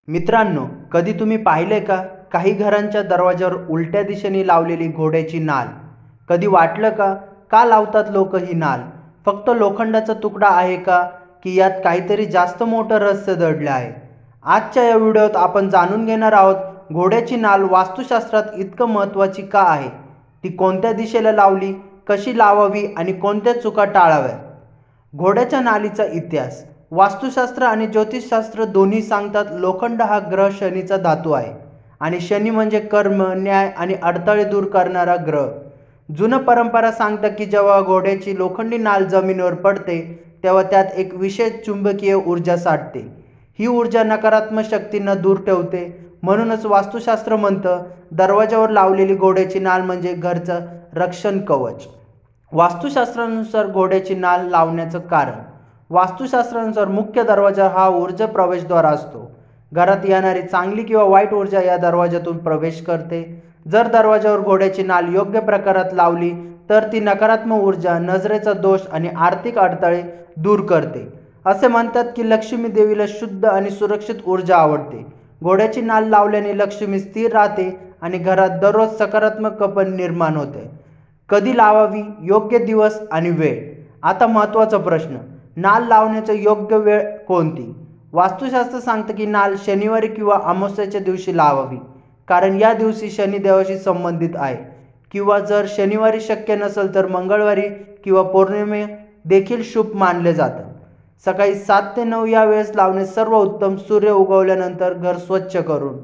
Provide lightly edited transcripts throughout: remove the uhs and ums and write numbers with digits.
मित्रांनो, कधी तुम्ही पाहिले का काही घरांच्या दरवाजावर उलट्या दिशेने लावलेली घोड्याची नाल? कधी वाटलं का का लावतात लोक ही नाल? फक्त लोखंडाचा तुकडा आहे का, की यात काहीतरी जास्त मोठं रहस्य दडलं आहे? आजच्या या व्हिडिओत आपण जाणून घेणार आहोत घोड्याची नाल वास्तुशास्त्रात इतकं महत्त्वाची का आहे, ती कोणत्या दिशेला लावली, कशी लावावी आणि कोणत्या चुका टाळाव्यात. घोड्याच्या नालीचा इतिहास. वास्तुशास्त्र आणि ज्योतिषशास्त्र दोन्ही सांगतात लोखंड हा ग्रह शनीचा धातू आहे आणि शनी म्हणजे कर्म, न्याय आणि अडथळे दूर करणारा ग्रह. जुनं परंपरा सांगतं की जेव्हा घोड्याची लोखंडी नाल जमिनीवर पडते तेव्हा त्यात एक विशेष चुंबकीय ऊर्जा साठते. ही ऊर्जा नकारात्मक शक्तींना दूर ठेवते. म्हणूनच वास्तुशास्त्र म्हणतं दरवाजावर लावलेली घोड्याची नाल म्हणजे घरचं रक्षण कवच. वास्तुशास्त्रानुसार घोड्याची नाल लावण्याचं कारण. वास्तुशास्त्रानुसार मुख्य दरवाजा हा ऊर्जा प्रवेशद्वार असतो. घरात येणारी चांगली किंवा वाईट ऊर्जा या दरवाजातून प्रवेश करते. जर दरवाजावर घोड्याची नाल योग्य प्रकारात लावली तर ती नकारात्मक ऊर्जा, नजरेचा दोष आणि आर्थिक अडथळे दूर करते. असे म्हणतात की लक्ष्मी देवीला शुद्ध आणि सुरक्षित ऊर्जा आवडते. घोड्याची नाल लावल्याने लक्ष्मी स्थिर राहते आणि घरात दररोज सकारात्मकपण निर्माण होते. कधी लावावी, योग्य दिवस आणि वेळ. आता महत्त्वाचा प्रश्न, नाल लावण्याची योग्य वेळ कोणती? वास्तुशास्त्र सांगतं की नाल शनिवारी किंवा अमावस्येच्या दिवशी लावावी, कारण या दिवशी शनिदेवाशी संबंधित आहे. किंवा जर शनिवारी शक्य नसेल तर मंगळवारी किंवा पौर्णिमे देखील शुभ मानले जातं. सकाळी 7 ते 9 या वेळेस लावणे सर्वोत्तम. सूर्य उगवल्यानंतर घर स्वच्छ करून.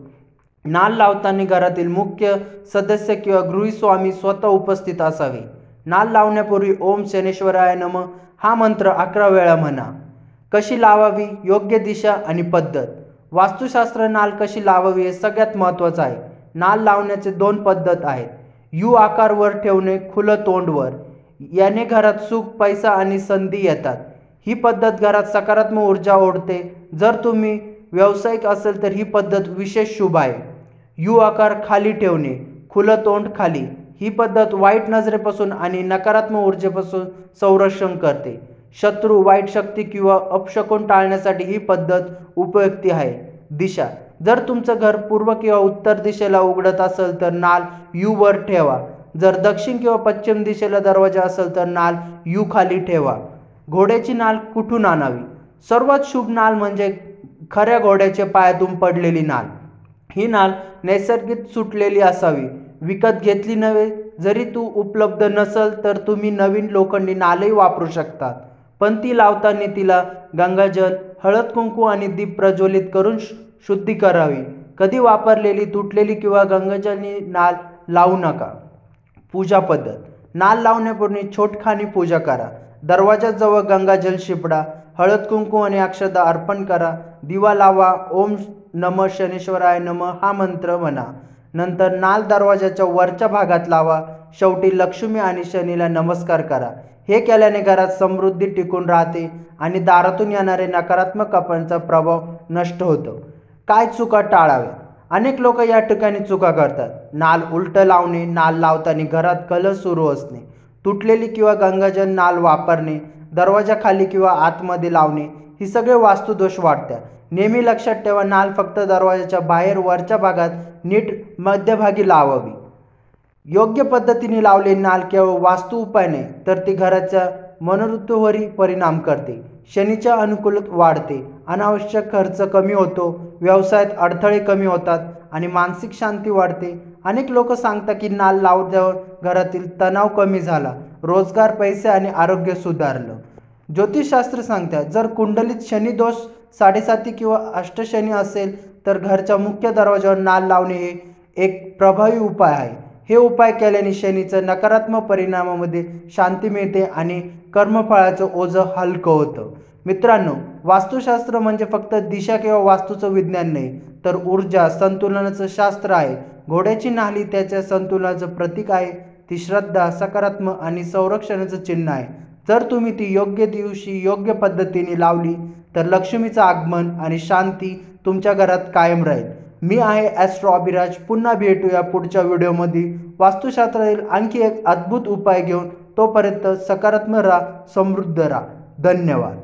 नाल लावताना घरातील मुख्य सदस्य किंवा गृहस्वामी स्वतः उपस्थित असावे. नाल लावण्यापूर्वी ओम शनेश्वराय नमः हा मंत्र 11 वेळा म्हणा. कशी लावावी, योग्य दिशा आणि पद्धत. वास्तुशास्त्र नाल कशी लावावी हे सगळ्यात महत्त्वाचं आहे. नाल लावण्याचे 2 पद्धत आहेत. यू आकार वर ठेवणे, खुलं तोंड वर. याने घरात सुख, पैसा आणि संधी येतात. ही पद्धत घरात सकारात्मक ऊर्जा ओढते. जर तुम्ही व्यावसायिक असेल तर ही पद्धत विशेष शुभ आहे. यू आकार खाली ठेवणे, खुलं तोंड खाली. ही पद्धत वाईट नजरेपासून आणि नकारात्मक ऊर्जेपासून संरक्षण करते. शत्रू, वाईट शक्ती किंवा अपशकुन टाळण्यासाठी ही पद्धत उपयुक्त आहे. दिशा. जर तुमचं घर पूर्व किंवा उत्तर दिशेला उघडत असेल तर नाल यू वर ठेवा. जर दक्षिण किंवा पश्चिम दिशेला दरवाजा असेल तर नाल यू खाली ठेवा. घोड्याची नाल कुठून आणावी? सर्वात शुभ नाल म्हणजे खऱ्या घोड्याच्या पायातून पडलेली नाल. ही नाल नैसर्गिक सुटलेली असावी, विकत घेतली नव्हे. जरी तू उपलब्ध नसेल तर तुम्ही नवीन लोखंडी नालही वापरू शकता, पण ती लावताना तिला गंगाजल, हळद कुंकू आणि दीप प्रज्वलित करून शुद्धी करावी. कधी वापरलेली, तुटलेली किंवा गंगाजलनी नाल लावू नका. पूजा पद्धत. नाल लावण्यापूर्वी छोटखानी पूजा करा. दरवाजाजवळ गंगाजल शिपडा, हळद कुंकू आणि अक्षता अर्पण करा. दिवा लावा. ओम नमः शनेश्वराय नमः हा मंत्र म्हणा. नंतर नाल दरवाजाच्या वरच्या भागात लावा. शेवटी लक्ष्मी आणि शनीला नमस्कार करा. हे केल्याने घरात समृद्धी टिकून राहते आणि दारातून येणारे नकारात्मक कपड्यांचा प्रभाव नष्ट होतो. काय चुका टाळाव्या? अनेक लोक या ठिकाणी चुका करतात. नाल उलट लावणे, नाल लावताना घरात कलह सुरू असणे, तुटलेली किंवा गंगाजल नाल वापरणे, दरवाजा खाली किंवा आतमध्ये लावणे, ही सगळे वास्तुदोष वाढतात. नेहमी लक्षात ठेवा, नाल फक्त दरवाजाच्या बाहेर वरच्या भागात नीट मध्यभागी लावावी. योग्य पद्धतीने लावलेली नाल केवळ वास्तु उपाय नाही तर ती घराच्या मनोवृत्तीवरही परिणाम करते. शनीच्या अनुकूलत वाढते, अनावश्यक खर्च कमी होतो, व्यवसायात अडथळे कमी होतात आणि मानसिक शांती वाढते. अनेक लोक सांगतात की नाल लावल्यावर घरातील तणाव कमी झाला, रोजगार, पैसे आणि आरोग्य सुधारलं. ज्योतिषशास्त्र सांगतात जर कुंडलीत शनी दोष 7.5 किंवा अष्टशनी असेल तर घरच्या मुख्य दरवाजावर नाल लावणे हे एक प्रभावी उपाय आहे. हे उपाय केल्याने शनीच्या नकारात्मक परिणामामध्ये शांती मिळते आणि कर्मफळाचं ओझं हलकं होतं. मित्रांनो, वास्तुशास्त्र म्हणजे फक्त दिशा किंवा वास्तूचं विज्ञान नाही तर ऊर्जा संतुलनाचं शास्त्र आहे. घोड्याची नाल ही त्याच्या संतुलनाचं प्रतीक आहे. ती श्रद्धा, सकारात्मक आणि संरक्षणाचं चिन्ह आहे. जर तुम्ही ती योग्य दिवशी योग्य पद्धतीने लावली तर लक्ष्मीचं आगमन आणि शांती तुमच्या घरात कायम राहील. मी आहे ॲस्ट्रो अभिराज. पुन्हा भेटूया पुढच्या व्हिडिओमध्ये वास्तुशास्त्रातील आणखी एक अद्भुत उपाय घेऊन. तोपर्यंत सकारात्मक राहा, समृद्ध राहा. धन्यवाद.